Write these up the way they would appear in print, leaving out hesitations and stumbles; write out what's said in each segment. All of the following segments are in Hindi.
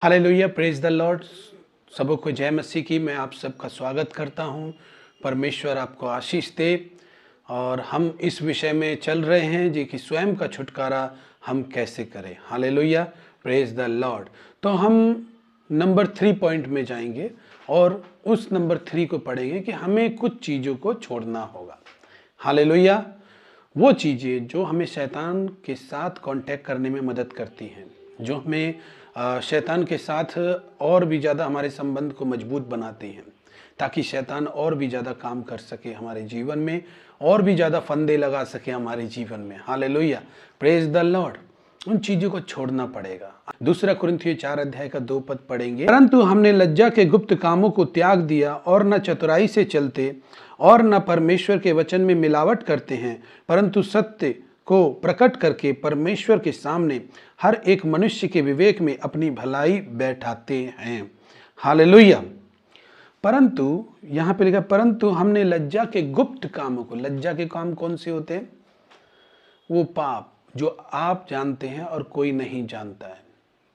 Hallelujah, praise the Lord. सबों को जय मसीह की। मैं आप सबका स्वागत करता हूं। परमेश्वर आपको आशीष दे। और हम इस विषय में चल रहे हैं जी कि स्वयं का छुटकारा हम कैसे करें। Hallelujah, praise the Lord. तो हम नंबर 3 पॉइंट में जाएंगे और उस नंबर 3 को पढ़ेंगे कि हमें कुछ चीज़ों को छोड़ना होगा। हालेलुया। वो चीज़ें जो हमें शैतान के साथ कांटेक्ट करने में मदद करती हैं, जो हमें शैतान के साथ और भी ज़्यादा हमारे संबंध को मजबूत बनाते हैं, ताकि शैतान और भी ज़्यादा काम कर सके हमारे जीवन में, और भी ज़्यादा फंदे लगा सके हमारे जीवन में। Hallelujah, praise the Lord. उन चीज़ों को छोड़ना पड़ेगा। दूसरा कुरिन्थियों 4 अध्याय का 2 पद पढ़ेंगे। परंतु हमने लज्जा के गुप्त कामों को त्याग दिया और न चतुराई से चलते और न परमेश्वर के वचन में मिलावट करते हैं, परंतु सत्य को प्रकट करके परमेश्वर के सामने हर एक मनुष्य के विवेक में अपनी भलाई बैठाते हैं। हालेलुया। परंतु यहां पे लिखा, परंतु हमने लज्जा के गुप्त कामों को। लज्जा के काम कौन से होते हैं? वो पाप जो आप जानते हैं और कोई नहीं जानता है।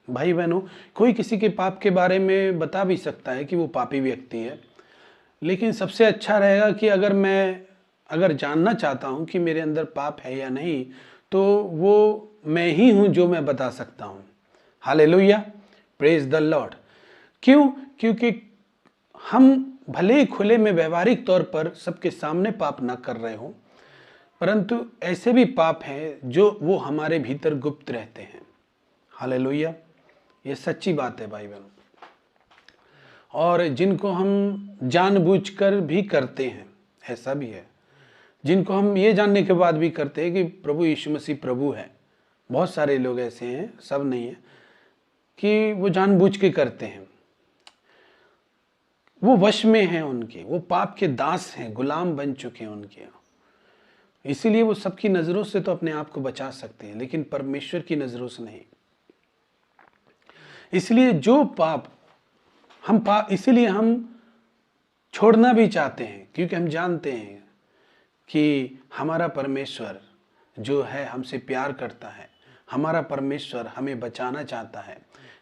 भाई बहनों, कोई किसी के पाप के बारे में बता भी सकता है कि वो पापी व्यक्ति है, लेकिन सबसे अच्छा रहेगा कि अगर जानना चाहता हूं कि मेरे अंदर पाप है या नहीं, तो वो मैं ही हूं जो मैं बता सकता हूं। Hallelujah, praise the Lord. क्यों? क्योंकि हम भले खुले में व्यवहारिक तौर पर सबके सामने पाप ना कर रहे हो, परंतु ऐसे भी पाप हैं जो वो हमारे भीतर गुप्त रहते हैं। हालेलुया, ये सच्ची बात है भाई बहनों। और जिनको हम जानबूझकर भी करते हैं, ऐसा भी है। जिनको हम ये जानने के बाद भी करते हैं कि प्रभु यीशु मसीह प्रभु है। बहुत सारे लोग ऐसे हैं, सब नहीं है, कि वो जानबूझ के करते हैं। वो वश में हैं उनके, वो पाप के दास हैं, गुलाम बन चुके हैं उनके। इसीलिए वो सबकी नज़रों से तो अपने आप को बचा सकते हैं, लेकिन परमेश्वर की नज़रों से नहीं। इसलिए जो पाप इसीलिए हम छोड़ना भी चाहते हैं, क्योंकि हम जानते हैं कि हमारा परमेश्वर जो है हमसे प्यार करता है। हमारा परमेश्वर हमें बचाना चाहता है।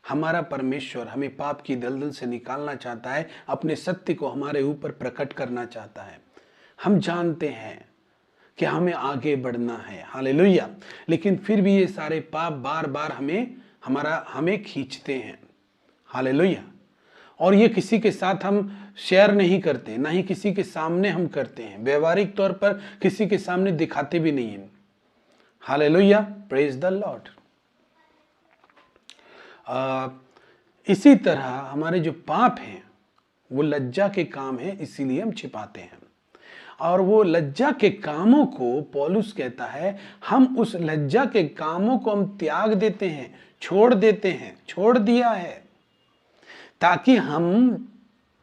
हमारा परमेश्वर हमें पाप की दलदल से निकालना चाहता है, अपने सत्य को हमारे ऊपर प्रकट करना चाहता है। हम जानते हैं कि हमें आगे बढ़ना है। हालेलुया। लेकिन फिर भी ये सारे पाप बार बार हमें खींचते हैं। हालेलुया। और ये किसी के साथ हम शेयर नहीं करते, ना ही किसी के सामने हम करते हैं। व्यवहारिक तौर पर किसी के सामने दिखाते भी नहीं हैं। Hallelujah, praise the Lord. इसी तरह हमारे जो पाप हैं वो लज्जा के काम हैं, इसीलिए हम छिपाते हैं। और वो लज्जा के कामों को पौलुस कहता है, हम उस लज्जा के कामों को हम त्याग देते हैं, छोड़ देते हैं, छोड़ दिया है, ताकि हम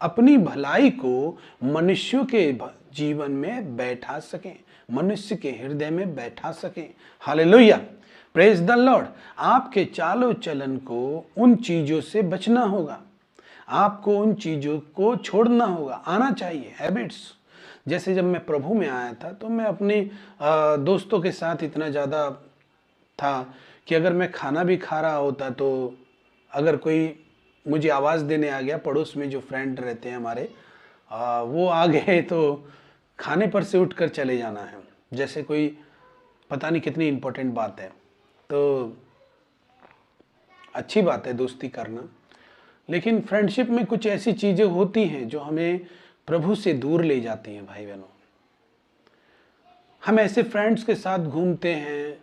अपनी भलाई को मनुष्यों के जीवन में बैठा सकें, मनुष्य के हृदय में बैठा सकें। Hallelujah, praise the Lord. आपके चालो चलन को उन चीजों से बचना होगा, आपको उन चीजों को छोड़ना होगा। आना चाहिए हैबिट्स। जैसे जब मैं प्रभु में आया था तो मैं अपने दोस्तों के साथ इतना ज़्यादा था कि अगर मैं खाना भी खा रहा होता तो अगर कोई मुझे आवाज़ देने आ गया, पड़ोस में जो फ्रेंड रहते हैं हमारे, वो आ गए तो खाने पर से उठकर चले जाना है, जैसे कोई पता नहीं कितनी इम्पोर्टेंट बात है। तो अच्छी बात है दोस्ती करना, लेकिन फ्रेंडशिप में कुछ ऐसी चीज़ें होती हैं जो हमें प्रभु से दूर ले जाती हैं। भाई बहनों, हम ऐसे फ्रेंड्स के साथ घूमते हैं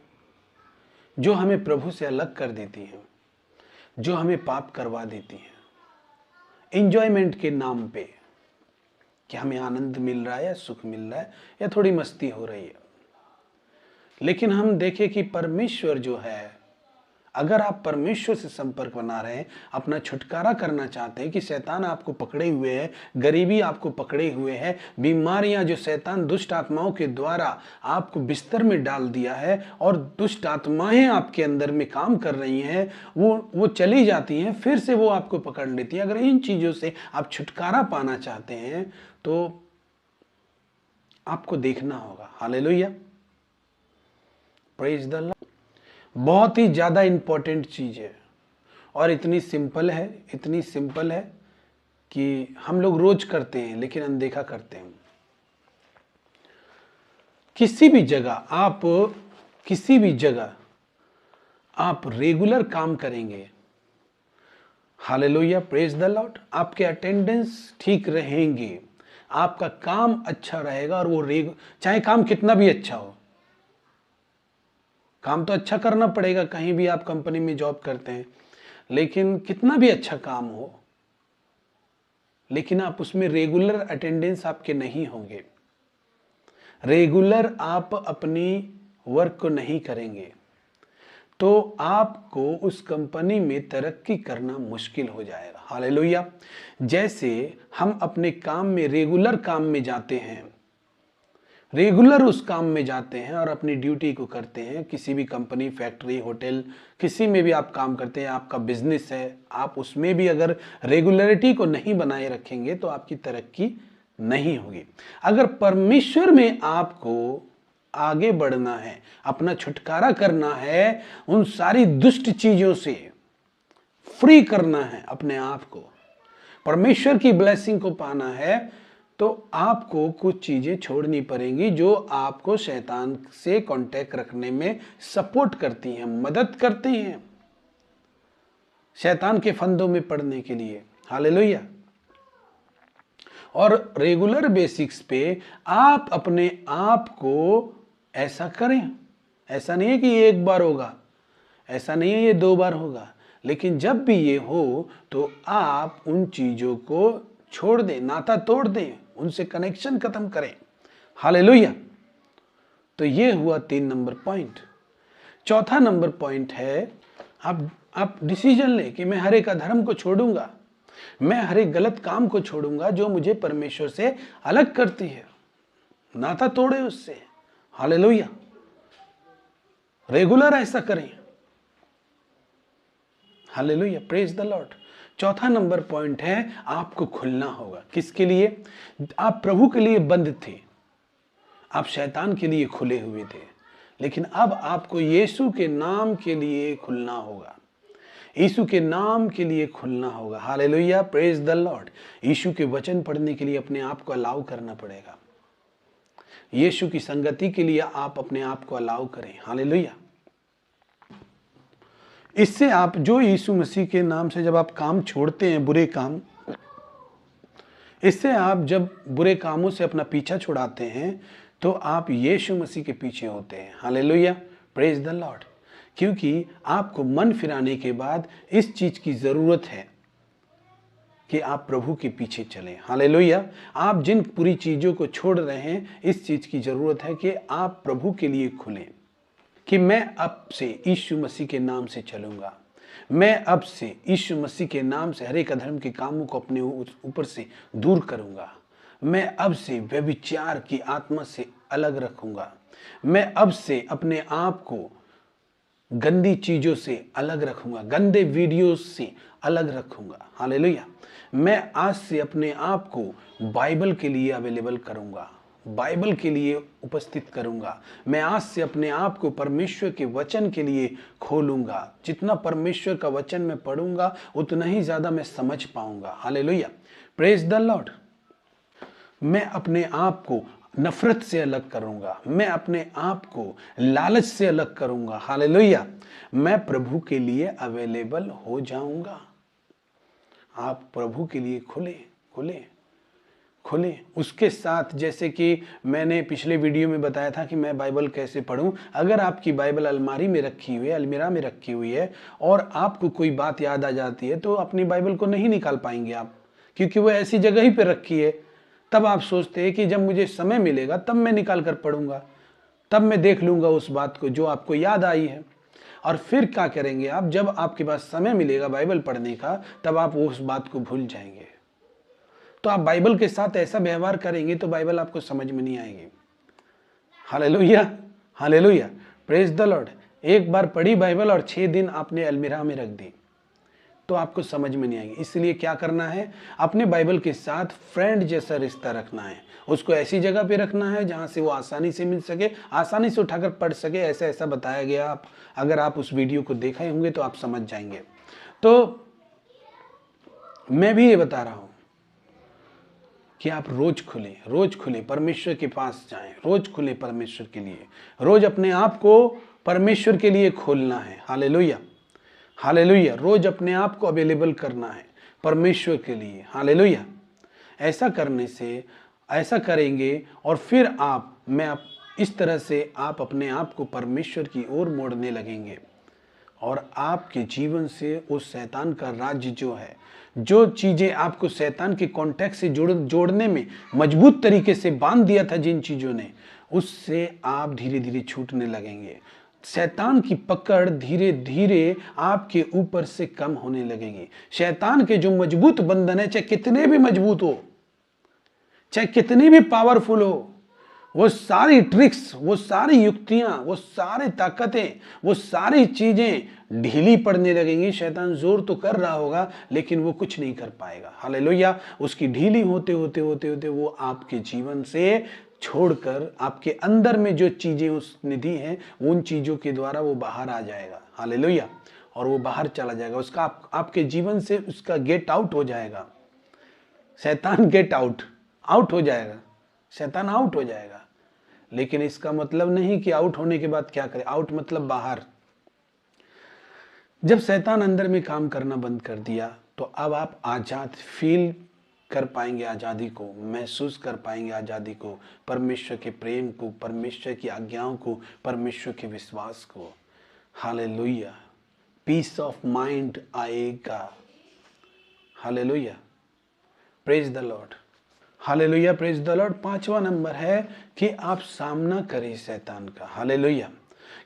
जो हमें प्रभु से अलग कर देती हैं, जो हमें पाप करवा देती हैं, एंजॉयमेंट के नाम पे, कि हमें आनंद मिल रहा है या सुख मिल रहा है या थोड़ी मस्ती हो रही है। लेकिन हम देखें कि परमेश्वर जो है, अगर आप परमेश्वर से संपर्क बना रहे हैं, अपना छुटकारा करना चाहते हैं कि शैतान आपको पकड़े हुए है, गरीबी आपको पकड़े हुए है, बीमारियां जो शैतान दुष्ट आत्माओं के द्वारा आपको बिस्तर में डाल दिया है और दुष्ट आत्माएं आपके अंदर में काम कर रही हैं, वो चली जाती हैं, फिर से वो आपको पकड़ लेती हैं। अगर इन चीज़ों से आप छुटकारा पाना चाहते हैं तो आपको देखना होगा। Hallelujah, praise the Lord. बहुत ही ज़्यादा इंपॉर्टेंट चीज़ है। और इतनी सिंपल है, इतनी सिंपल है कि हम लोग रोज करते हैं लेकिन अनदेखा करते हैं। किसी भी जगह आप रेगुलर काम करेंगे, हालेलुया, प्रेज द लॉर्ड, आपके अटेंडेंस ठीक रहेंगे, आपका काम अच्छा रहेगा। और वो चाहे काम कितना भी अच्छा हो, काम तो अच्छा करना पड़ेगा, कहीं भी आप कंपनी में जॉब करते हैं, लेकिन कितना भी अच्छा काम हो, लेकिन आप उसमें रेगुलर अटेंडेंस आपके नहीं होंगे, रेगुलर आप अपनी वर्क को नहीं करेंगे, तो आपको उस कंपनी में तरक्की करना मुश्किल हो जाएगा। हालेलुया। जैसे हम अपने काम में रेगुलर काम में जाते हैं, रेगुलर उस काम में जाते हैं और अपनी ड्यूटी को करते हैं, किसी भी कंपनी, फैक्ट्री, होटल, किसी में भी आप काम करते हैं, आपका बिजनेस है, आप उसमें भी अगर रेगुलरिटी को नहीं बनाए रखेंगे तो आपकी तरक्की नहीं होगी। अगर परमेश्वर में आपको आगे बढ़ना है, अपना छुटकारा करना है, उन सारी दुष्ट चीजों से फ्री करना है अपने आप को, परमेश्वर की ब्लेसिंग को पाना है, तो आपको कुछ चीजें छोड़नी पड़ेंगी जो आपको शैतान से कांटेक्ट रखने में सपोर्ट करती हैं, मदद करती हैं, शैतान के फंदों में पड़ने के लिए। हालेलुया। और रेगुलर बेसिक्स पे आप अपने आप को ऐसा करें। ऐसा नहीं है कि ये एक बार होगा, ऐसा नहीं है ये 2 बार होगा, लेकिन जब भी ये हो तो आप उन चीजों को छोड़ दें, नाता तोड़ दें, उनसे कनेक्शन खत्म करें। हालेलुया। तो ये हुआ 3 नंबर पॉइंट। चौथा नंबर पॉइंट है, आप डिसीजन लें कि मैं हर एक अधर्म को छोड़ूंगा, मैं हर एक गलत काम को छोड़ूंगा जो मुझे परमेश्वर से अलग करती है, नाता तोड़े उससे। हालेलुया। रेगुलर ऐसा करें। Hallelujah, praise the Lord. चौथा नंबर पॉइंट है, आपको खुलना होगा। किसके लिए? आप प्रभु के लिए बंद थे, आप शैतान के लिए खुले हुए थे, लेकिन अब आपको यीशु के नाम के लिए खुलना होगा, यीशु के नाम के लिए खुलना होगा। Hallelujah, praise the Lord. यीशु के वचन पढ़ने के लिए अपने आप को अलाउ करना पड़ेगा, यीशु की संगति के लिए आप अपने आप को अलाउ करें। हालेलुया। इससे आप जो यीशु मसीह के नाम से जब आप काम छोड़ते हैं, बुरे काम, इससे आप जब बुरे कामों से अपना पीछा छुड़ाते हैं तो आप यीशु मसीह के पीछे होते हैं। Hallelujah, praise the Lord. क्योंकि आपको मन फिराने के बाद इस चीज की जरूरत है कि आप प्रभु के पीछे चलें। हालेलुया। आप जिन बुरी चीजों को छोड़ रहे हैं, इस चीज की जरूरत है कि आप प्रभु के लिए खुलें, कि मैं अब से यीशु मसीह के नाम से चलूंगा, मैं अब से यीशु मसीह के नाम से हर एक अधर्म के कामों को अपने ऊपर से दूर करूंगा, मैं अब से व्यभिचार की आत्मा से अलग रखूंगा, मैं अब से अपने आप को गंदी चीजों से अलग रखूंगा, गंदे वीडियोस से अलग रखूंगा। हालेलुया। मैं आज से अपने आप को बाइबल के लिए अवेलेबल करूंगा, बाइबल के लिए उपस्थित करूंगा। मैं आज से अपने आप को परमेश्वर के वचन के लिए खोलूंगा। जितना परमेश्वर का वचन मैं पढ़ूंगा उतना ही ज्यादा मैं समझ पाऊंगा। Hallelujah, praise the Lord. मैं अपने आप को नफरत से अलग करूंगा, मैं अपने आप को लालच से अलग करूंगा। हालेलुया, मैं प्रभु के लिए अवेलेबल हो जाऊंगा। आप प्रभु के लिए खुले खुले खुले। उसके साथ, जैसे कि मैंने पिछले वीडियो में बताया था कि मैं बाइबल कैसे पढूं, अगर आपकी बाइबल अलमारी में रखी हुई है, अलमीरा में रखी हुई है, और आपको कोई बात याद आ जाती है तो अपनी बाइबल को नहीं निकाल पाएंगे आप, क्योंकि वो ऐसी जगह ही पे रखी है। तब आप सोचते हैं कि जब मुझे समय मिलेगा तब मैं निकाल कर पढ़ूंगा, तब मैं देख लूंगा उस बात को जो आपको याद आई है। और फिर क्या करेंगे आप? जब आपके पास समय मिलेगा बाइबल पढ़ने का, तब आप उस बात को भूल जाएंगे। तो आप बाइबल के साथ ऐसा व्यवहार करेंगे तो बाइबल आपको समझ में नहीं आएगी। Hallelujah, hallelujah, praise the Lord. एक बार पढ़ी बाइबल और 6 दिन आपने अलमीरा में रख दी तो आपको समझ में नहीं आएगी। इसलिए क्या करना है? अपने बाइबल के साथ फ्रेंड जैसा रिश्ता रखना है, उसको ऐसी जगह पे रखना है जहां से वो आसानी से मिल सके, आसानी से उठाकर पढ़ सके। ऐसा ऐसा बताया गया। आप अगर आप उस वीडियो को देखे होंगे तो आप समझ जाएंगे। तो मैं भी ये बता रहा हूं कि आप रोज खुले परमेश्वर के पास जाएं, रोज खुले परमेश्वर के लिए, रोज अपने आप को परमेश्वर के लिए खोलना है। Hallelujah, hallelujah. रोज अपने आप को अवेलेबल करना है परमेश्वर के लिए। हालेलुया। ऐसा करने से, ऐसा करेंगे और फिर आप इस तरह से आप अपने आप को परमेश्वर की ओर मोड़ने लगेंगे और आपके जीवन से उस शैतान का राज्य जो है, जो चीजें आपको शैतान के कॉन्टेक्ट से जोड़ने में मजबूत तरीके से बांध दिया था जिन चीजों ने, उससे आप धीरे धीरे छूटने लगेंगे। शैतान की पकड़ धीरे धीरे आपके ऊपर से कम होने लगेगी। शैतान के जो मजबूत बंधन है, चाहे कितने भी मजबूत हो, चाहे कितनी भी पावरफुल हो, वो सारी ट्रिक्स, वो सारी युक्तियां, वो सारी ताकतें, वो सारी चीजें ढीली पड़ने लगेंगी। शैतान जोर तो कर रहा होगा लेकिन वो कुछ नहीं कर पाएगा। हालेलुया। उसकी ढीली होते होते होते होते वो आपके जीवन से छोड़कर आपके अंदर में जो चीजें उसने दी हैं, उन चीजों के द्वारा वो बाहर आ जाएगा। हालेलुया। और वो बाहर चला जाएगा, उसका आपके जीवन से उसका गेट आउट हो जाएगा। शैतान गेट आउट हो जाएगा, शैतान आउट हो जाएगा। लेकिन इसका मतलब नहीं कि आउट होने के बाद क्या करें। आउट मतलब बाहर। जब शैतान अंदर में काम करना बंद कर दिया तो अब आप आजाद फील कर पाएंगे, आजादी को महसूस कर पाएंगे, आजादी को, परमेश्वर के प्रेम को, परमेश्वर की आज्ञाओं को, परमेश्वर के विश्वास को। हालेलुया। पीस ऑफ माइंड आएगा। Hallelujah. Praise the Lord. Hallelujah, praise the Lord. 5वां नंबर है कि आप सामना करें शैतान का। हालेलुया।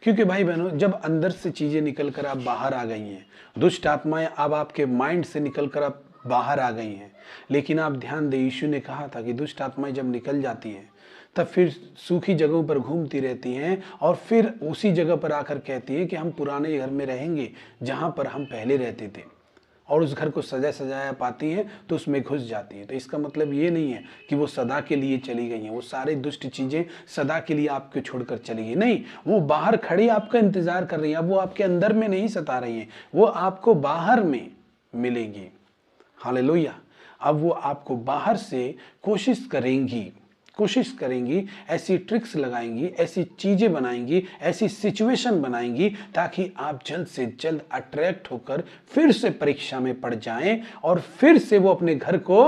क्योंकि भाई बहनों, जब अंदर से चीजें निकलकर आप बाहर आ गई हैं, दुष्ट आत्माएं अब आपके माइंड से निकलकर आप बाहर आ गई हैं, लेकिन आप ध्यान दें, यीशु ने कहा था कि दुष्ट आत्माएं जब निकल जाती हैं तब फिर सूखी जगहों पर घूमती रहती हैं और फिर उसी जगह पर आकर कहती हैं कि हम पुराने घर में रहेंगे जहां पर हम पहले रहते थे, और उस घर को सजाया पाती हैं तो उसमें घुस जाती हैं। तो इसका मतलब ये नहीं है कि वो सदा के लिए चली गई हैं, वो सारी दुष्ट चीज़ें सदा के लिए आपको छोड़कर चली गई, नहीं, वो बाहर खड़ी आपका इंतजार कर रही हैं। अब वो आपके अंदर में नहीं सता रही हैं, वो आपको बाहर में मिलेंगी। हालेलुया। अब वो आपको बाहर से कोशिश करेंगी, ऐसी ट्रिक्स लगाएंगी, ऐसी चीजें बनाएंगी, ऐसी सिचुएशन बनाएंगी ताकि आप जल्द से जल्द अट्रैक्ट होकर फिर से परीक्षा में पड़ जाएं और फिर से वो अपने घर को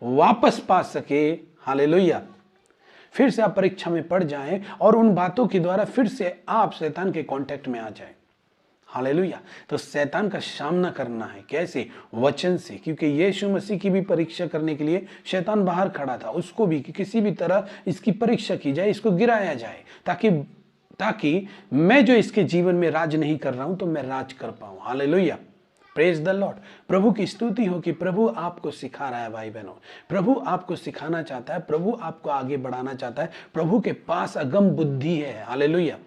वापस पा सके। हालेलुया। फिर से आप परीक्षा में पड़ जाएं और उन बातों के द्वारा फिर से आप शैतान के कांटेक्ट में आ जाएं। हालेलुया। तो शैतान का सामना करना है कैसे? वचन से। क्योंकि यीशु मसीह की भी परीक्षा करने के लिए शैतान बाहर खड़ा था, उसको भी कि किसी भी तरह इसकी परीक्षा की जाए, इसको गिराया जाए, ताकि मैं जो इसके जीवन में राज नहीं कर रहा हूं तो मैं राज कर पाऊं। हालेलुया। Praise the Lord. प्रभु की स्तुति हो कि प्रभु आपको सिखा रहा है भाई बहनों, प्रभु आपको सिखाना चाहता है, प्रभु आपको आगे बढ़ाना चाहता है। प्रभु के पास अगम बुद्धि है। हालेलुया।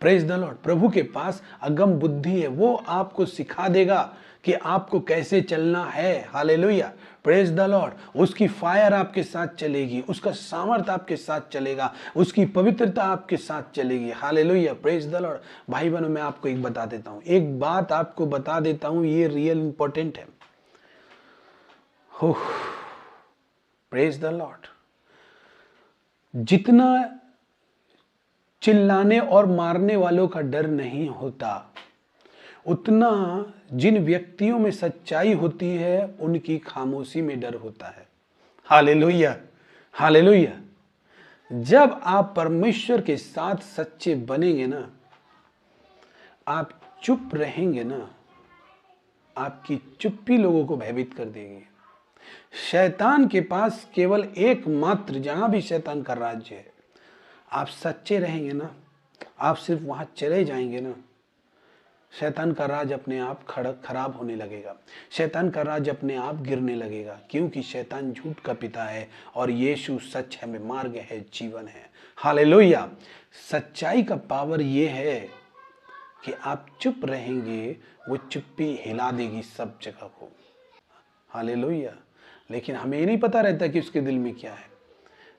Praise the Lord. प्रभु के पास अगम बुद्धि है, वो आपको सिखा देगा कि आपको कैसे चलना है। हालेलुया। Praise the Lord. उसकी फायर आपके साथ चलेगी, उसका सामर्थ आपके साथ चलेगा, उसकी पवित्रता आपके साथ चलेगी। हालेलुया। Praise the Lord. भाई बहनों, मैं आपको एक बता देता हूं, एक बात आपको बता देता हूं, ये रियल इंपॉर्टेंट है। Praise the Lord. जितना चिल्लाने और मारने वालों का डर नहीं होता, उतना जिन व्यक्तियों में सच्चाई होती है उनकी खामोशी में डर होता है। हालेलुया। हालेलुया। जब आप परमेश्वर के साथ सच्चे बनेंगे ना, आप चुप रहेंगे ना, आपकी चुप्पी लोगों को भयभीत कर देगी। शैतान के पास केवल एकमात्र, जहां भी शैतान का राज्य है, आप सच्चे रहेंगे ना, आप सिर्फ वहां चले जाएंगे ना, शैतान का राज अपने आप खराब होने लगेगा, शैतान का राज अपने आप गिरने लगेगा। क्योंकि शैतान झूठ का पिता है और यीशु सच है, मार्ग है, जीवन है। हालेलुया। सच्चाई का पावर ये है कि आप चुप रहेंगे, वो चुप्पी हिला देगी सब जगह को। हालेलुया। लेकिन हमें ये नहीं पता रहता कि उसके दिल में क्या है।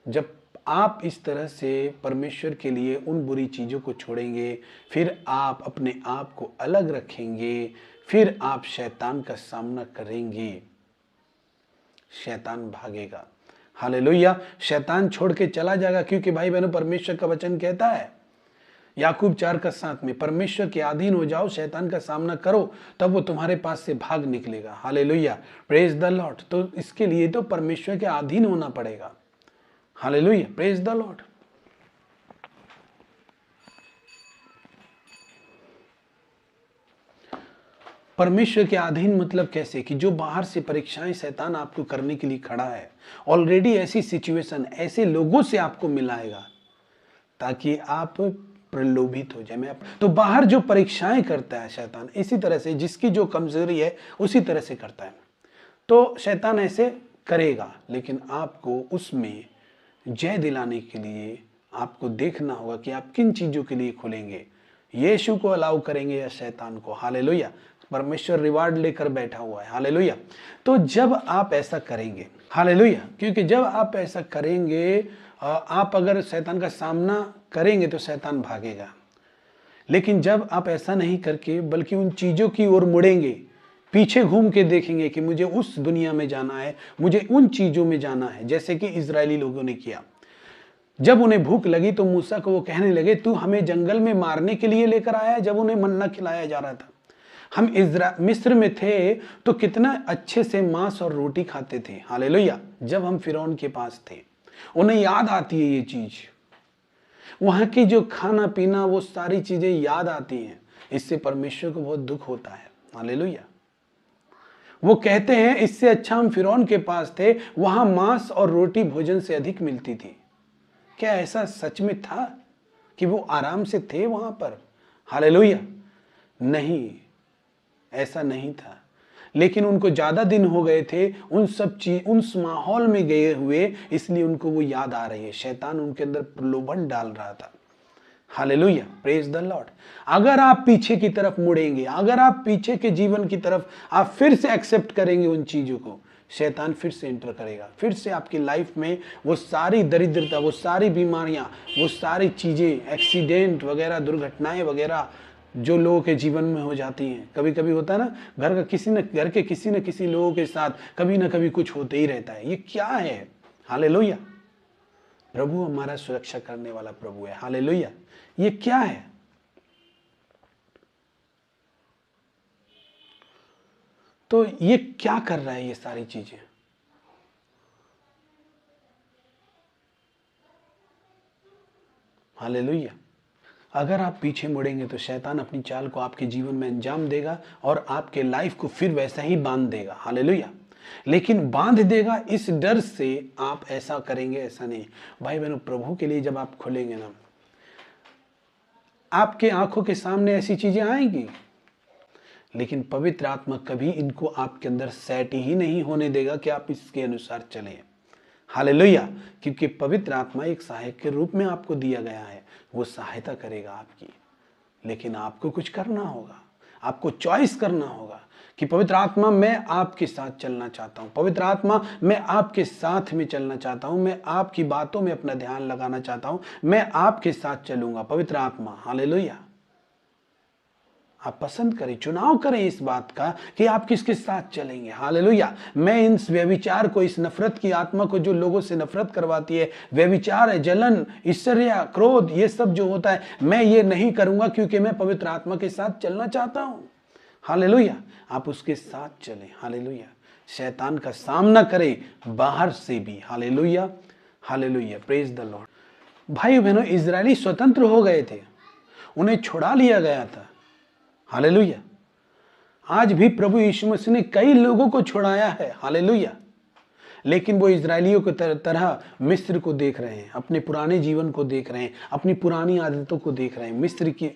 जब आप इस तरह से परमेश्वर के लिए उन बुरी चीज़ों को छोड़ेंगे, फिर आप अपने आप को अलग रखेंगे, फिर आप शैतान का सामना करेंगे, शैतान भागेगा। हालेलुया। शैतान छोड़ के चला जाएगा, क्योंकि भाई बहनों परमेश्वर का वचन कहता है याकूब 4:7 में, परमेश्वर के अधीन हो जाओ, शैतान का सामना करो, तब वो तुम्हारे पास से भाग निकलेगा। Hallelujah, praise the Lord. तो इसके लिए तो परमेश्वर के अधीन होना पड़ेगा। Hallelujah, praise the Lord. परमेश्वर के अधीन मतलब कैसे, कि जो बाहर से परीक्षाएं शैतान आपको करने के लिए खड़ा है, ऑलरेडी ऐसी सिचुएशन, ऐसे लोगों से आपको मिलाएगा ताकि आप प्रलोभित हो जाए। तो बाहर जो परीक्षाएं करता है शैतान, इसी तरह से जिसकी जो कमजोरी है उसी तरह से करता है। तो शैतान ऐसे करेगा, लेकिन आपको उसमें जय दिलाने के लिए आपको देखना होगा कि आप किन चीजों के लिए खुलेंगे, यीशु को अलाउ करेंगे या शैतान को। हालेलुया। परमेश्वर रिवार्ड लेकर बैठा हुआ है। हालेलुया। तो जब आप ऐसा करेंगे, हालेलुया, क्योंकि जब आप ऐसा करेंगे, आप अगर शैतान का सामना करेंगे तो शैतान भागेगा। लेकिन जब आप ऐसा नहीं करके बल्कि उन चीजों की ओर मुड़ेंगे, पीछे घूम के देखेंगे कि मुझे उस दुनिया में जाना है, मुझे उन चीजों में जाना है, जैसे कि इजरायली लोगों ने किया। जब उन्हें भूख लगी तो मूसा को वो कहने लगे, तू हमें जंगल में मारने के लिए लेकर आया है। जब उन्हें मन्ना खिलाया जा रहा था, हम मिस्र में थे तो कितना अच्छे से मांस और रोटी खाते थे। हालेलुया। जब हम फिरौन के पास थे, उन्हें याद आती है ये चीज, वहां की जो खाना पीना, वो सारी चीजें याद आती हैं। इससे परमेश्वर को बहुत दुख होता है। हालेलुया। वो कहते हैं इससे अच्छा हम फिरौन के पास थे, वहां मांस और रोटी भोजन से अधिक मिलती थी। क्या ऐसा सच में था कि वो आराम से थे वहां पर? हालेलुया। नहीं, ऐसा नहीं था। लेकिन उनको ज्यादा दिन हो गए थे उन सब चीज, उस माहौल में गए हुए, इसलिए उनको वो याद आ रही है। शैतान उनके अंदर प्रलोभन डाल रहा था। Hallelujah, praise the Lord. अगर आप पीछे की तरफ मुड़ेंगे, अगर आप पीछे के जीवन की तरफ आप फिर से एक्सेप्ट करेंगे उन चीजों को, शैतान फिर से एंटर करेगा, फिर से आपकी लाइफ में वो सारी दरिद्रता, वो सारी बीमारियां, वो सारी चीजें, एक्सीडेंट वगैरह, दुर्घटनाएं वगैरह जो लोगों के जीवन में हो जाती हैं। कभी कभी होता है ना, घर के किसी न किसी लोगों के साथ कभी ना कभी कुछ होते ही रहता है। ये क्या है? हालेलुया। प्रभु हमारा सुरक्षा करने वाला प्रभु है। हालेलुया। ये क्या है? तो ये क्या कर रहा है? ये सारी चीजें, हालेलुया। अगर आप पीछे मुड़ेंगे तो शैतान अपनी चाल को आपके जीवन में अंजाम देगा और आपके लाइफ को फिर वैसा ही बांध देगा। हालेलुया। लेकिन बांध देगा इस डर से आप ऐसा करेंगे, ऐसा नहीं। भाई बहनों, प्रभु के लिए जब आप खुलेंगे ना, आपके आंखों के सामने ऐसी चीजें आएंगी, लेकिन पवित्र आत्मा कभी इनको आपके अंदर सेट ही नहीं होने देगा कि आप इसके अनुसार चलें। हालेलुया। क्योंकि पवित्र आत्मा एक सहायक के रूप में आपको दिया गया है, वो सहायता करेगा आपकी। लेकिन आपको कुछ करना होगा, आपको चॉइस करना होगा कि पवित्र आत्मा मैं आपके साथ चलना चाहता हूँ, पवित्र आत्मा मैं आपके साथ में चलना चाहता हूँ, मैं आपकी बातों में अपना ध्यान लगाना चाहता हूँ, मैं आपके साथ चलूंगा। पवित्र आत्मा, हालेलुया। आप पसंद करें, चुनाव करें इस बात का कि आप किसके साथ चलेंगे। हालेलुया। मैं इन व्यभिचार को, इस नफरत की आत्मा को जो लोगों से नफरत करवाती है, व्यभिचार है, जलन, ईर्ष्या, क्रोध, ये सब जो होता है, मैं ये नहीं करूंगा, क्योंकि मैं पवित्र आत्मा के साथ चलना चाहता हूं। हालेलुया। आप उसके साथ चलें। हालेलुया। शैतान का सामना करें बाहर से भी। Hallelujah, hallelujah, praise the Lord. भाई बहनों, इजरायली स्वतंत्र हो गए थे, उन्हें छुड़ा लिया गया था। हालेलुया। आज भी प्रभु यीशु मसीह ने कई लोगों को छुड़ाया है। हालेलुया। लेकिन वो इजरायलियों की तरह मिस्र को देख रहे हैं, अपने पुराने जीवन को देख रहे हैं, अपनी पुरानी आदतों को देख रहे हैं। मिस्र की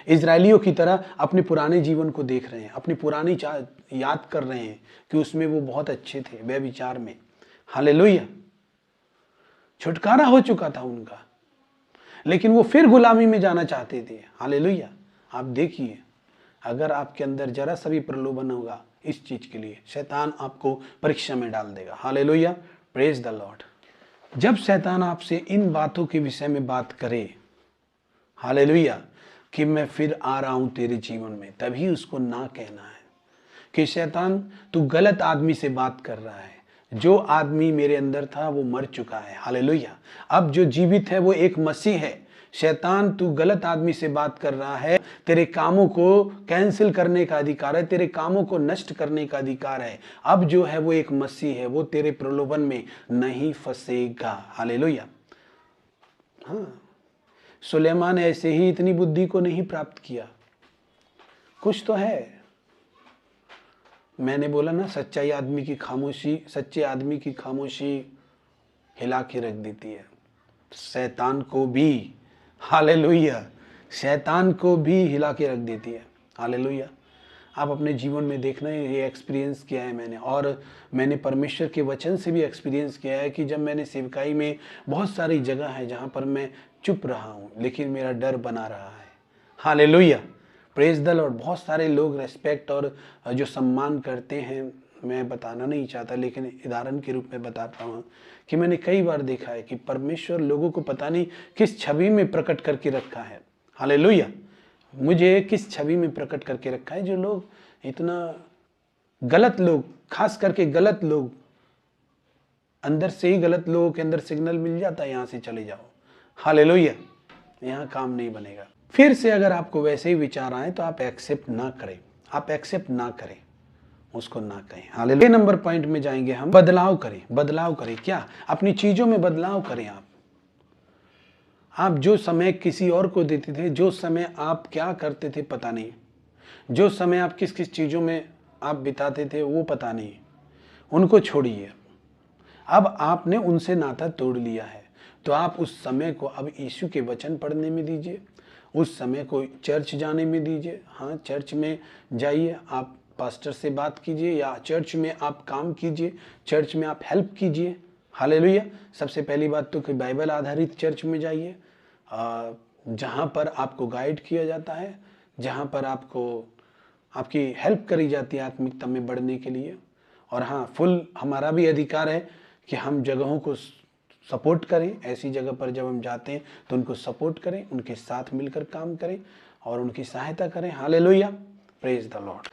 इजरायलियों की तरह अपने पुराने जीवन को देख रहे हैं, अपनी पुरानी याद कर रहे हैं कि उसमें वो बहुत अच्छे थे, व्यभिचार में। हालेलुया। छुटकारा हो चुका था उनका, लेकिन वो फिर गुलामी में जाना चाहते थे। हालेलुया। आप देखिए, अगर आपके अंदर जरा सा भी प्रलोभन होगा इस चीज के लिए, शैतान आपको परीक्षा में डाल देगा। Hallelujah, praise the Lord. जब शैतान आपसे इन बातों के विषय में बात करे, हालेलुया, कि मैं फिर आ रहा हूं तेरे जीवन में, तभी उसको ना कहना है। कि शैतान तू गलत आदमी से बात कर रहा है, जो आदमी मेरे अंदर था वो मर चुका है, हालेलुया। अब जो जीवित है वो एक मसीह है। शैतान तू गलत आदमी से बात कर रहा है, तेरे कामों को कैंसिल करने का अधिकार है, तेरे कामों को नष्ट करने का अधिकार है। अब जो है वो एक मसीह है, वो तेरे प्रलोभन में नहीं फंसेगा, हालेलुया। हाँ, सुलेमान ऐसे ही इतनी बुद्धि को नहीं प्राप्त किया, कुछ तो है। मैंने बोला ना, सच्चे आदमी की खामोशी हिला के रख देती है। शैतान को भी, हालेलुया, शैतान को भी हिला के रख देती है, हालेलुया। आप अपने जीवन में देखना, ये एक्सपीरियंस किया है मैंने, और मैंने परमेश्वर के वचन से भी एक्सपीरियंस किया है कि जब मैंने सेवकाई में बहुत सारी जगह है जहाँ पर मैं चुप रहा हूँ लेकिन मेरा डर बना रहा है, हालेलुया, प्रेज द लॉर्ड। बहुत सारे लोग रेस्पेक्ट और जो सम्मान करते हैं, मैं बताना नहीं चाहता लेकिन उदाहरण के रूप में बताता हूँ कि मैंने कई बार देखा है कि परमेश्वर लोगों को पता नहीं किस छवि में प्रकट करके रखा है, हालेलुया। मुझे किस छवि में प्रकट करके रखा है, जो लोग इतना गलत लोग, खास करके गलत लोग, अंदर से ही गलत लोगों के अंदर सिग्नल मिल जाता है यहाँ से चले जाओ, हालेलुया, यहाँ काम नहीं बनेगा। फिर से अगर आपको वैसे ही विचार आए तो आप एक्सेप्ट ना करें, आप एक्सेप्ट ना करें, उसको ना कहें, हालेलुया। नंबर पॉइंट में जाएंगे हम, बदलाव करें। बदलाव करें क्या? अपनी चीजों में बदलाव करें। आप जो समय किसी और को देते थे, जो समय आप क्या करते थे पता नहीं, जो समय आप किस किस चीजों में आप बिताते थे वो पता नहीं, उनको छोड़िए। अब आपने उनसे नाता तोड़ लिया है तो आप उस समय को अब यीशु के वचन पढ़ने में दीजिए, उस समय को चर्च जाने में दीजिए। हाँ, चर्च में जाइए, आप पास्टर से बात कीजिए, या चर्च में आप काम कीजिए, चर्च में आप हेल्प कीजिए, हालेलुया। सबसे पहली बात तो कि बाइबल आधारित चर्च में जाइए, जहाँ पर आपको गाइड किया जाता है, जहाँ पर आपकी हेल्प करी जाती है आत्मिकता में बढ़ने के लिए। और हाँ, फुल हमारा भी अधिकार है कि हम जगहों को सपोर्ट करें। ऐसी जगह पर जब हम जाते हैं तो उनको सपोर्ट करें, उनके साथ मिलकर काम करें और उनकी सहायता करें, हालेलुया, प्रेज द लॉर्ड।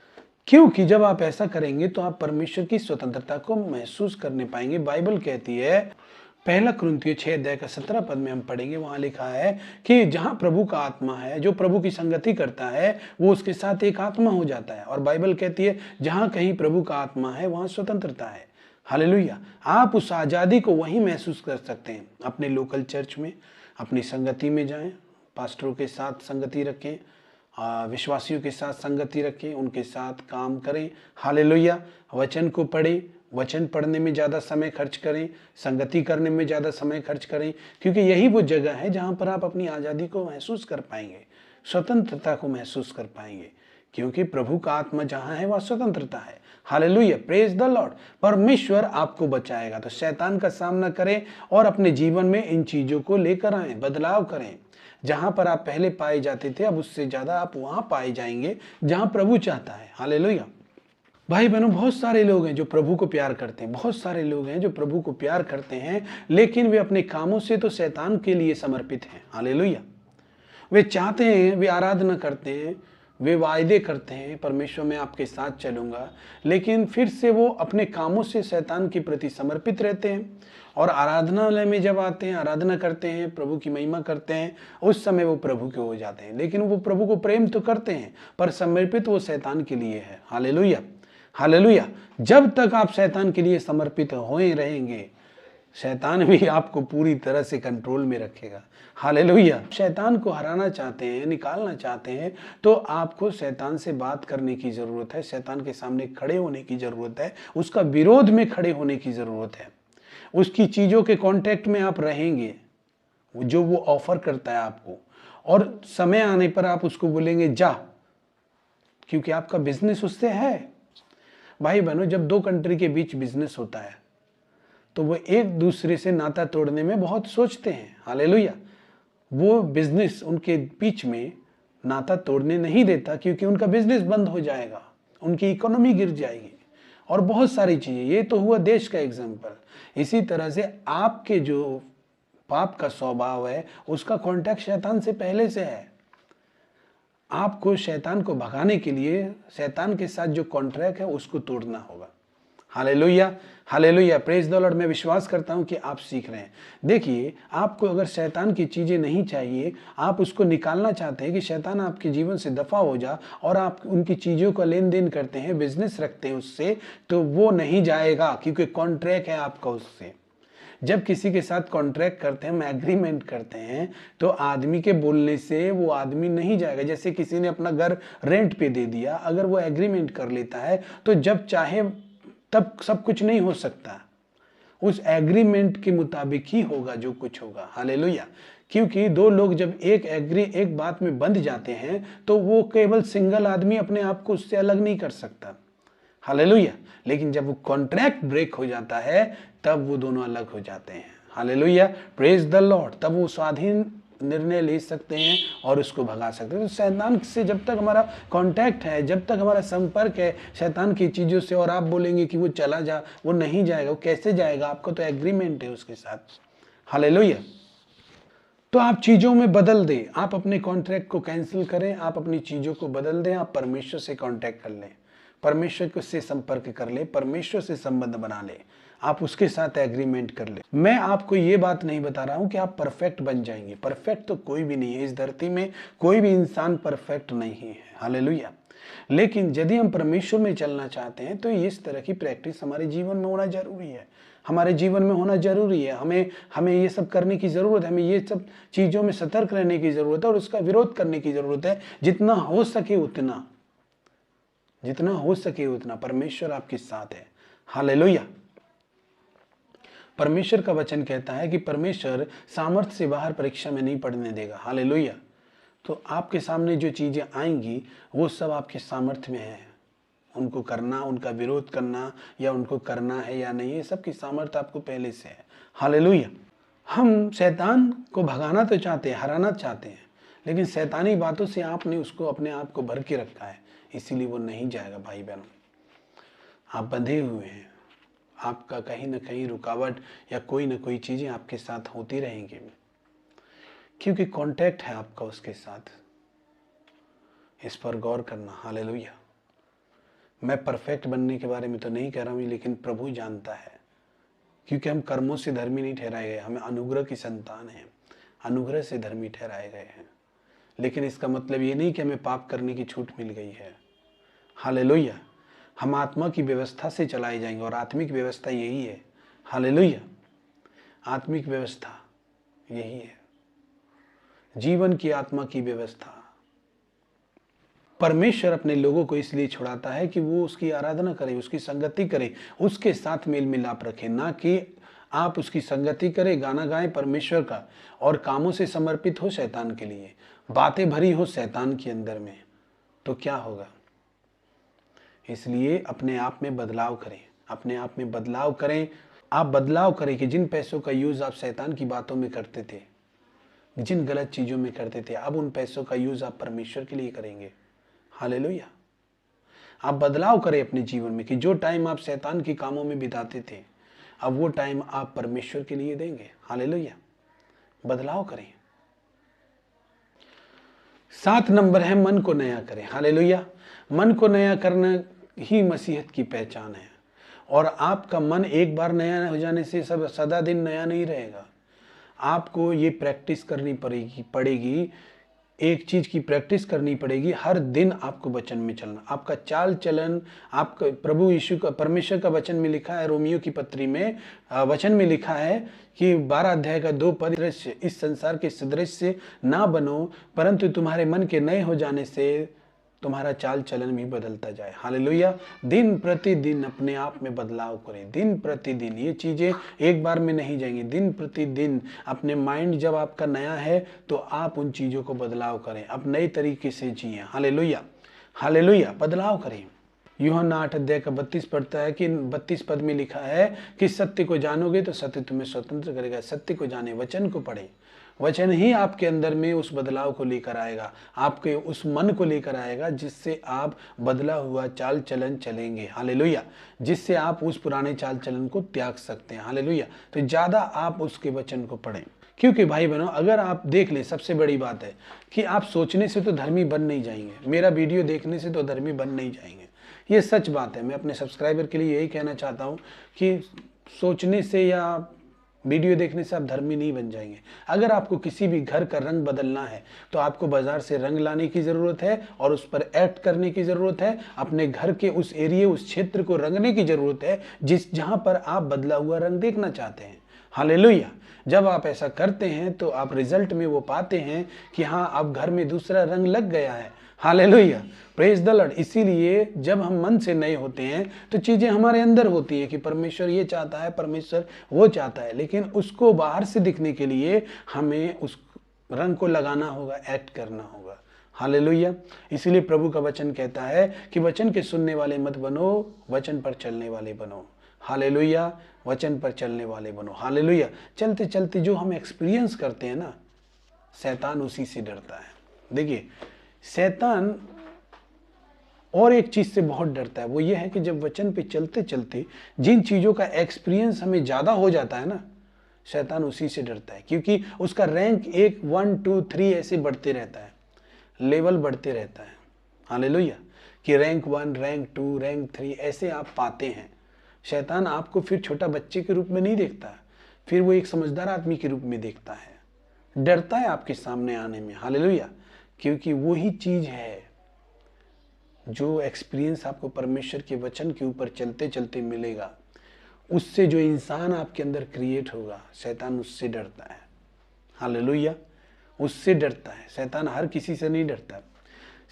क्योंकि जब आप ऐसा करेंगे तो आप परमेश्वर की स्वतंत्रता को महसूस करने पाएंगे। बाइबल कहती है, पहला कुरिन्थियों 6:17 में हम पढ़ेंगे, वहां लिखा है कि जहां प्रभु का आत्मा है, जो प्रभु की संगति करता है वो उसके साथ एक आत्मा हो जाता है। और बाइबल कहती है जहां कहीं प्रभु का आत्मा है वहां स्वतंत्रता है, हालेलुया। आप उस आज़ादी को वहीं महसूस कर सकते हैं, अपने लोकल चर्च में, अपनी संगति में जाएं, पास्टरों के साथ संगति रखें, विश्वासियों के साथ संगति रखें, उनके साथ काम करें, हालेलुया। वचन को पढ़ें, वचन पढ़ने में ज़्यादा समय खर्च करें, संगति करने में ज़्यादा समय खर्च करें, क्योंकि यही वो जगह है जहाँ पर आप अपनी आज़ादी को महसूस कर पाएंगे, स्वतंत्रता को महसूस कर पाएंगे, क्योंकि प्रभु का आत्मा जहाँ है वह स्वतंत्रता है, हालेलुया, प्रेज द लॉर्ड। परमेश्वर आपको बचाएगा। तो शैतान का सामना करें और अपने जीवन में इन चीज़ों को लेकर आएं, बदलाव करें। जहां पर आप पहले पाए जाते थे अब उससे ज़्यादा आप वहां पाए जाएंगे जहां प्रभु चाहता है, हालेलुया। भाई बहनों, बहुत सारे लोग हैं जो प्रभु को प्यार करते हैं, बहुत सारे लोग हैं जो प्रभु को प्यार करते हैं, लेकिन वे अपने कामों से तो शैतान के लिए समर्पित हैं, हालेलुया। वे चाहते हैं, वे आराधना करते हैं, वे वायदे करते हैं, परमेश्वर मैं आपके साथ चलूंगा, लेकिन फिर से वो अपने कामों से शैतान के प्रति समर्पित रहते हैं। और आराधनालय में जब आते हैं, आराधना करते हैं, प्रभु की महिमा करते हैं, उस समय वो प्रभु के हो जाते हैं। लेकिन वो प्रभु को प्रेम तो करते हैं पर समर्पित वो शैतान के लिए है, हालेलुया, हालेलुया। जब तक आप शैतान के लिए समर्पित होए रहेंगे, शैतान भी आपको पूरी तरह से कंट्रोल में रखेगा, हालेलुया। शैतान को हराना चाहते हैं, निकालना चाहते हैं, तो आपको शैतान से बात करने की ज़रूरत है, शैतान के सामने खड़े होने की ज़रूरत है, उसका विरोध में खड़े होने की ज़रूरत है। उसकी चीज़ों के कांटेक्ट में आप रहेंगे, जो वो ऑफर करता है आपको, और समय आने पर आप उसको बोलेंगे जा, क्योंकि आपका बिजनेस उससे है। भाई बहनों, जब दो कंट्री के बीच बिजनेस होता है तो वो एक दूसरे से नाता तोड़ने में बहुत सोचते हैं, हालेलुया। वो बिजनेस उनके बीच में नाता तोड़ने नहीं देता, क्योंकि उनका बिजनेस बंद हो जाएगा, उनकी इकोनॉमी गिर जाएगी और बहुत सारी चीज़ें। ये तो हुआ देश का एग्जाम्पल। इसी तरह से आपके जो पाप का स्वभाव है उसका कॉन्टैक्ट शैतान से पहले से है। आपको शैतान को भगाने के लिए शैतान के साथ जो कॉन्ट्रैक्ट है उसको तोड़ना होगा। Hallelujah, hallelujah, praise the Lord. मैं विश्वास करता हूं कि आप सीख रहे हैं। देखिए, आपको अगर शैतान की चीज़ें नहीं चाहिए, आप उसको निकालना चाहते हैं कि शैतान आपके जीवन से दफ़ा हो जा और आप उनकी चीज़ों का लेन देन करते हैं, बिजनेस रखते हैं उससे, तो वो नहीं जाएगा, क्योंकि कॉन्ट्रैक्ट है आपका उससे। जब किसी के साथ कॉन्ट्रैक्ट करते हैं, हम एग्रीमेंट करते हैं, तो आदमी के बोलने से वो आदमी नहीं जाएगा। जैसे किसी ने अपना घर रेंट पे दे दिया, अगर वो एग्रीमेंट कर लेता है तो जब चाहे तब सब कुछ नहीं हो सकता, उस एग्रीमेंट के मुताबिक ही होगा जो कुछ होगा। हालेलुया। क्योंकि दो लोग जब एक बात में बंध जाते हैं तो वो केवल सिंगल आदमी अपने आप को उससे अलग नहीं कर सकता। हालेलुया। लेकिन जब वो कॉन्ट्रैक्ट ब्रेक हो जाता है तब वो दोनों अलग हो जाते हैं। Hallelujah, praise the Lord. तब वो स्वाधीन निर्णय ले सकते हैं और उसको भगा सकते हैं। तो शैतान से जब तक हमारा कांटेक्ट है, जब तक हमारा संपर्क है शैतान की चीज़ों से, और आप बोलेंगे कि वो चला जा, वो नहीं जाएगा। वो कैसे जाएगा? आपको तो एग्रीमेंट है उसके साथ। हालेलुया। तो आप चीज़ों में बदल दें, आप अपने कॉन्ट्रैक्ट को कैंसिल करें, आप अपनी चीज़ों को बदल दें, आप परमेश्वर से कॉन्टैक्ट कर लें, परमेश्वर से संपर्क कर ले, परमेश्वर से संबंध बना ले, आप उसके साथ एग्रीमेंट कर ले। मैं आपको ये बात नहीं बता रहा हूं कि आप परफेक्ट बन जाएंगे। परफेक्ट तो कोई भी नहीं है इस धरती में, कोई भी इंसान परफेक्ट नहीं है। हालेलुया। लेकिन यदि हम परमेश्वर में चलना चाहते हैं तो इस तरह की प्रैक्टिस हमारे जीवन में होना जरूरी है, हमारे जीवन में होना जरूरी है। हमें ये सब करने की जरूरत है, हमें ये सब चीजों में सतर्क रहने की जरूरत है और उसका विरोध करने की जरूरत है। जितना हो सके उतना परमेश्वर आपके साथ है। हालेलुया। परमेश्वर का वचन कहता है कि परमेश्वर सामर्थ्य से बाहर परीक्षा में नहीं पड़ने देगा। हालेलुया। तो आपके सामने जो चीजें आएंगी वो सब आपके सामर्थ्य में है। उनको करना, उनका विरोध करना या उनको करना है या नहीं, ये सब की सामर्थ्य आपको पहले से है। हालेलुया। हम शैतान को भगाना तो चाहते हैं, हराना चाहते हैं, लेकिन शैतानी बातों से आपने उसको अपने आप को भर के रखा है, इसीलिए वो नहीं जाएगा। भाई बहनों, आप बंधे हुए हैं, आपका कहीं ना कहीं रुकावट या कोई ना कोई चीजें आपके साथ होती रहेंगी, क्योंकि कांटेक्ट है आपका उसके साथ। इस पर गौर करना। हालेलुया। मैं परफेक्ट बनने के बारे में तो नहीं कह रहा हूं, लेकिन प्रभु जानता है, क्योंकि हम कर्मों से धर्मी नहीं ठहराए गए, हमें अनुग्रह की संतान है, अनुग्रह से धर्मी ठहराए गए हैं। लेकिन इसका मतलब ये नहीं कि हमें पाप करने की छूट मिल गई है। हालेलुया। हम आत्मा की व्यवस्था से चलाए जाएंगे और आत्मिक व्यवस्था यही है। हालेलुया। आत्मिक व्यवस्था यही है, जीवन की आत्मा की व्यवस्था। परमेश्वर अपने लोगों को इसलिए छुड़ाता है कि वो उसकी आराधना करें, उसकी संगति करें, उसके साथ मेल मिलाप रखें, ना कि आप उसकी संगति करें, गाना गाएं परमेश्वर का और कामों से समर्पित हो शैतान के लिए, बातें भरी हो शैतान के अंदर में, तो क्या होगा? इसलिए अपने आप में बदलाव करें, अपने आप में बदलाव करें। आप बदलाव करें कि जिन पैसों का यूज आप शैतान की बातों में करते थे, जिन गलत चीजों में करते थे, अब उन पैसों का यूज आप परमेश्वर के लिए करेंगे। हालेलुया। आप बदलाव करें अपने जीवन में कि जो टाइम आप शैतान के कामों में बिताते थे, अब वो टाइम आप परमेश्वर के लिए देंगे। हालेलुया। बदलाव करें। 7 नंबर है मन को नया करें। हालेलुया। मन को नया करना ही मसीहत की पहचान है। और आपका मन एक बार नया हो जाने से सब सदा दिन नया नहीं रहेगा। आपको ये प्रैक्टिस करनी पड़ेगी, एक चीज की प्रैक्टिस करनी पड़ेगी, हर दिन आपको वचन में चलना। आपका चाल चलन, आपका प्रभु यीशु का, परमेश्वर का वचन में लिखा है, रोमियो की पत्री में वचन में लिखा है कि 12 अध्याय का 2 पद, इस संसार के सदृश से ना बनो, परंतु तुम्हारे मन के नए हो जाने से तुम्हारा चाल चलन भी बदलता जाए। हालेलुया। दिन प्रतिदिन अपने आप में बदलाव करें, दिन प्रतिदिन। ये चीजें एक बार में नहीं जाएंगी, दिन प्रतिदिन अपने माइंड जब आपका नया है तो आप उन चीजों को बदलाव करें, अब नए तरीके से जिए। हालेलुया। हालेलुया। बदलाव करें। यूहन्ना 8 अध्याय का 32 पढ़ता है कि 32 पद में लिखा है कि सत्य को जानोगे तो सत्य तुम्हें स्वतंत्र करेगा। सत्य को जाने, वचन को पढ़े, वचन ही आपके अंदर में उस बदलाव को लेकर आएगा, आपके उस मन को लेकर आएगा जिससे आप बदला हुआ चाल चलन चलेंगे। हालेलुया। जिससे आप उस पुराने चाल चलन को त्याग सकते हैं। हालेलुया। तो ज्यादा आप उसके वचन को पढ़ें, क्योंकि भाई बहनों, अगर आप देख लें, सबसे बड़ी बात है कि आप सोचने से तो धर्मी बन नहीं जाएंगे, मेरा वीडियो देखने से तो धर्मी बन नहीं जाएंगे। ये सच बात है। मैं अपने सब्सक्राइबर के लिए यही कहना चाहता हूँ कि सोचने से या वीडियो देखने से आप धर्मी नहीं बन जाएंगे। अगर आपको किसी भी घर का रंग बदलना है तो आपको बाजार से रंग लाने की ज़रूरत है और उस पर एक्ट करने की ज़रूरत है। अपने घर के उस एरिया, उस क्षेत्र को रंगने की ज़रूरत है जहाँ पर आप बदला हुआ रंग देखना चाहते हैं। हालेलुया। जब आप ऐसा करते हैं तो आप रिजल्ट में वो पाते हैं कि हाँ, अब घर में दूसरा रंग लग गया है। Hallelujah, praise the Lord. इसीलिए जब हम मन से नए होते हैं तो चीज़ें हमारे अंदर होती है कि परमेश्वर ये चाहता है, परमेश्वर वो चाहता है, लेकिन उसको बाहर से दिखने के लिए हमें उस रंग को लगाना होगा, एक्ट करना होगा। हालेलुया। इसीलिए प्रभु का वचन कहता है कि वचन के सुनने वाले मत बनो, वचन पर चलने वाले बनो। हालेलुया, वचन पर चलने वाले बनो। हालेलुया। चलते चलते जो हम एक्सपीरियंस करते हैं ना, शैतान उसी से डरता है। देखिए, शैतान और एक चीज से बहुत डरता है, वो ये है कि जब वचन पे चलते चलते जिन चीजों का एक्सपीरियंस हमें ज्यादा हो जाता है ना, शैतान उसी से डरता है, क्योंकि उसका रैंक 1, 1, 2, 3 ऐसे बढ़ते रहता है, लेवल बढ़ते रहता है। हालेलुया। कि रैंक 1, रैंक 2, रैंक 3 ऐसे आप पाते हैं। शैतान आपको फिर छोटा बच्चे के रूप में नहीं देखता, फिर वो एक समझदार आदमी के रूप में देखता है, डरता है आपके सामने आने में। हालेलुया। क्योंकि वही चीज है जो एक्सपीरियंस आपको परमेश्वर के वचन के ऊपर चलते चलते मिलेगा, उससे जो इंसान आपके अंदर क्रिएट होगा, शैतान उससे डरता है। हालेलुया, उससे डरता है। शैतान हर किसी से नहीं डरता।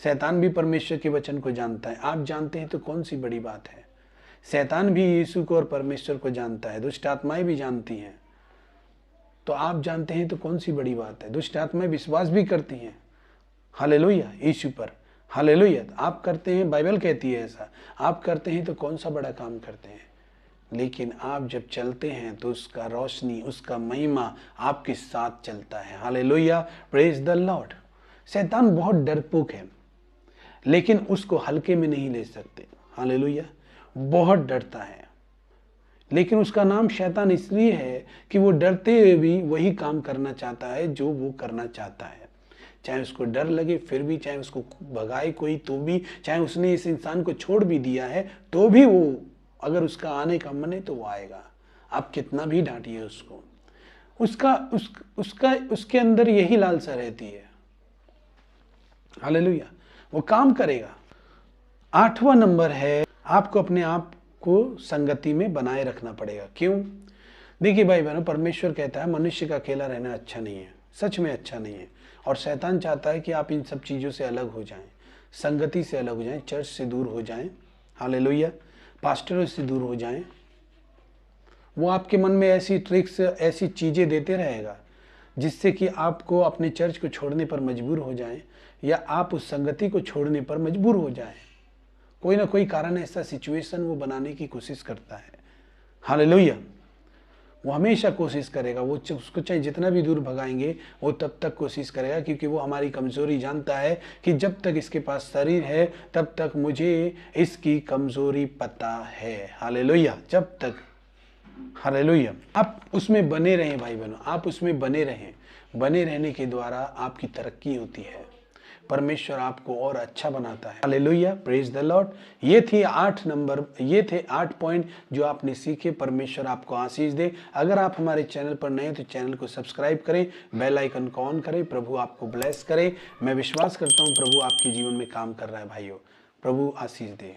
शैतान भी परमेश्वर के वचन को जानता है। आप जानते हैं तो कौन सी बड़ी बात है। शैतान भी यीशु को और परमेश्वर को जानता है, दुष्ट आत्माएं भी जानती हैं। तो आप जानते हैं तो कौन सी बड़ी बात है। दुष्ट आत्माएं विश्वास भी करती हैं, हालेलुया, यीशु पर। हालेलुया। आप करते हैं, बाइबल कहती है ऐसा, आप करते हैं तो कौन सा बड़ा काम करते हैं। लेकिन आप जब चलते हैं तो उसका रोशनी, उसका महिमा आपके साथ चलता है। Hallelujah, praise the Lord. शैतान बहुत डरपोक है, लेकिन उसको हल्के में नहीं ले सकते। हालेलुया, बहुत डरता है। लेकिन उसका नाम शैतान इसलिए है कि वो डरते हुए भी वही काम करना चाहता है जो वो करना चाहता है। चाहे उसको डर लगे फिर भी, चाहे उसको भगाए कोई तो भी, चाहे उसने इस इंसान को छोड़ भी दिया है तो भी वो, अगर उसका आने का मन है तो वो आएगा। आप कितना भी डांटिए उसको, उसके अंदर यही लालसा रहती है। हालेलुया, वो काम करेगा। 8वां नंबर है, आपको अपने आप को संगति में बनाए रखना पड़ेगा। क्यों? देखिए भाई बहनों, परमेश्वर कहता है मनुष्य का अकेला रहना अच्छा नहीं है, सच में अच्छा नहीं है। और शैतान चाहता है कि आप इन सब चीज़ों से अलग हो जाएं, संगति से अलग हो जाएं, चर्च से दूर हो जाएं। हालेलुया, पास्टरों से दूर हो जाएं। वो आपके मन में ऐसी ट्रिक्स, ऐसी चीज़ें देते रहेगा जिससे कि आपको अपने चर्च को छोड़ने पर मजबूर हो जाएं, या आप उस संगति को छोड़ने पर मजबूर हो जाएं। कोई ना कोई कारण, ऐसा सिचुएशन वो बनाने की कोशिश करता है। हालेलुया, वो हमेशा कोशिश करेगा। वो उसको चाहे जितना भी दूर भगाएंगे वो तब तक कोशिश करेगा, क्योंकि वो हमारी कमज़ोरी जानता है कि जब तक इसके पास शरीर है तब तक मुझे इसकी कमज़ोरी पता है। हालेलुया, जब तक। हालेलुया, आप उसमें बने रहें भाई बहनों, आप उसमें बने रहें। बने रहने के द्वारा आपकी तरक्की होती है, परमेश्वर आपको और अच्छा बनाता है। Hallelujah, praise the Lord. ये थे 8 पॉइंट जो आपने सीखे। परमेश्वर आपको आशीष दे। अगर आप हमारे चैनल पर नए तो चैनल को सब्सक्राइब करें, बेल आइकन को ऑन करें। प्रभु आपको ब्लेस करे। मैं विश्वास करता हूँ प्रभु आपके जीवन में काम कर रहा है भाइयों। प्रभु आशीष दे।